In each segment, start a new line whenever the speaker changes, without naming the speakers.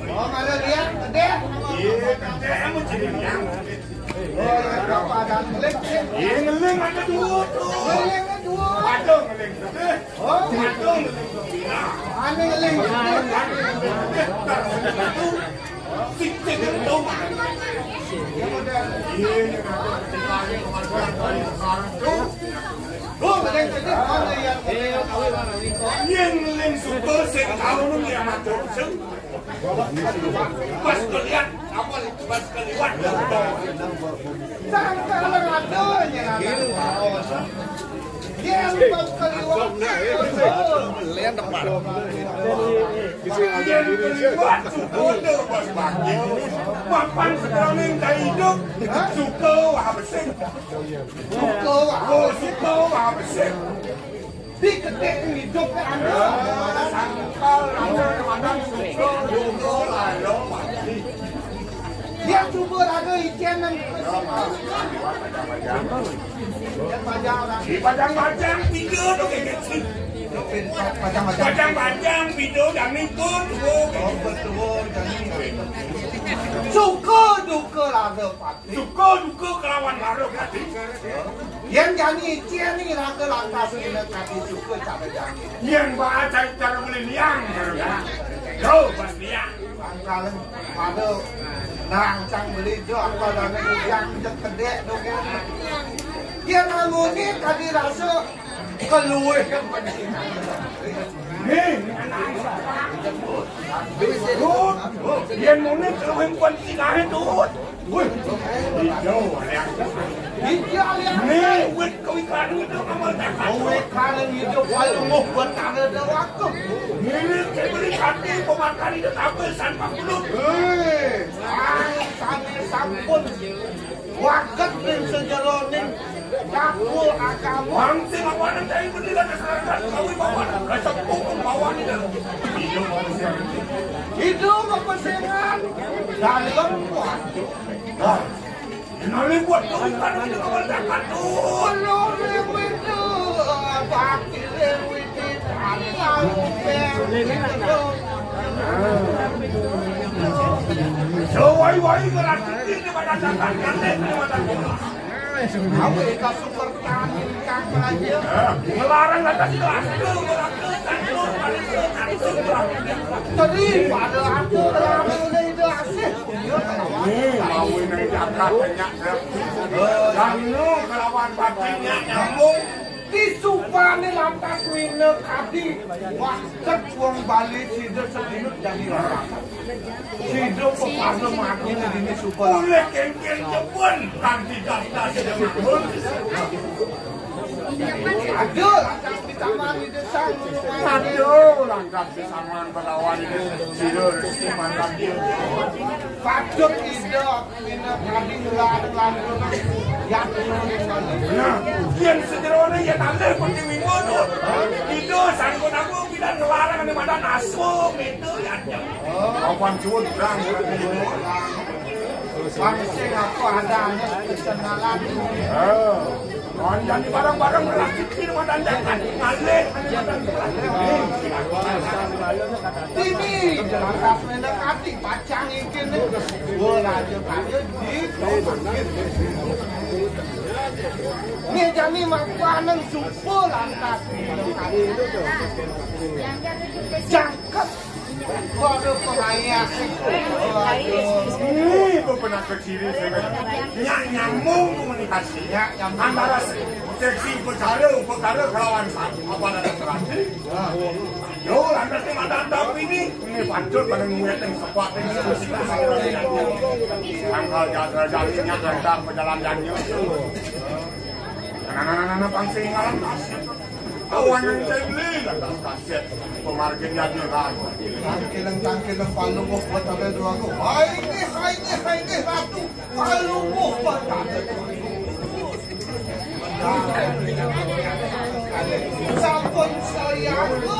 Oh, ada liang, gede.
Iya, gede emang jadi liang.
Oh, berapa ada ngeling?
Iya, ngeling ada dua tuh.
Ngeling ada dua.
Ada ngeling gede.
Oh,
ada ngeling gembira.
Ada ngeling gede.
Sikit itu. Iya, sekarang tuh.
Oh, ngeling gede mana yang
Yang ngeling super sekali nih yang macam seng. Pas kalian apa pas kalian
sangka ada yang dia pas kaliwat.
Lihat depan.
Buat suka pas pagi. Mapan sekarang tak hidup. Suka apa sih? Suka apa sih?
Di kedek hidup Anda.
Sangkal mana suka lalu mati.
Dia coba ada ikan yang
Padang-padang video tu kecil. Padang-padang video dan itu
suka duka laga pati.
suka duka kelawan baru kati.
Yang jadi ikan ni laga lantas kena kati suka cara jadi.
Yang baca cara beli liang baru kan. Jauh pas liang.
Kalau ada narancang beli tu apa dan yang kedek tu kan. Dia namun ni tadi rasa keluar kan penting.
Ni, yang mana kalau yang penting lah tu. Hijau liang.
Hijau liang.
Ni, wet kau ikan itu kamu tak tahu.
Kalau hidup paling mau buat ada waktu.
Ni, saya beli kaki pemakan itu tak besan pak mulut.
Sampai sampun wakat dan sejeroning dapur agama.
Bangsa bawa nanti beli lagi sekarang. Kau bawa, kacau pokok bawa ni dah. Hidup manusia.
Hidup kepentingan dalam waktu.
Kenapa buat kau ikan itu kau tak tahu?
Kalau itu bagi itu
Sewai-wai berarti ini pada datang kandek ni pada bola.
Aku itu super tani ikan aja.
Melarang atas kelas itu
Tadi pada aku dalam itu asyik.
mau ini jakat banyak. Kamu kelawan baginya nyambung.
Disupani lantas wina kadi wakat uang balik sido sedinut jadi orang. Sido pepada mati ini super.
Boleh kengkeng jepun nanti daftar sudah makmur.
Ada lantas di taman di desa.
Aduh, langkah bersama berlawan ini sidur mantan dia.
Patut ide wina kadi ngelarang yang
Nah, yang sederhana yang ada penting minggu itu sanggup aku tidak ngelarang di mana nasu itu ya. Kawan cuan berang
Pangsing aku ada kesenalan.
Jadi barang-barang berarti di mana jangan ngalih
Ini lantas mendekati pacang ikan ni. Aja ni jadi makanan super lantas mendekati. Jangkep pada pengayah.
ini pernah kecil saya nyambung komunikasinya antara seksi perkara kelawan apa ada terjadi. Yo, lantas ni mana ini pancur pada muat yang sepat ini tanggal jadinya ada perjalanannya. Anak-anak pangsi ngalam kaset. Awan yang saya beli lantas kaset pemargin jadi kan.
Tangkilang palunguh buat ada dua aku. Hai ni ratu palunguh buat ada. Sampun saya aku.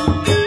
Thank you.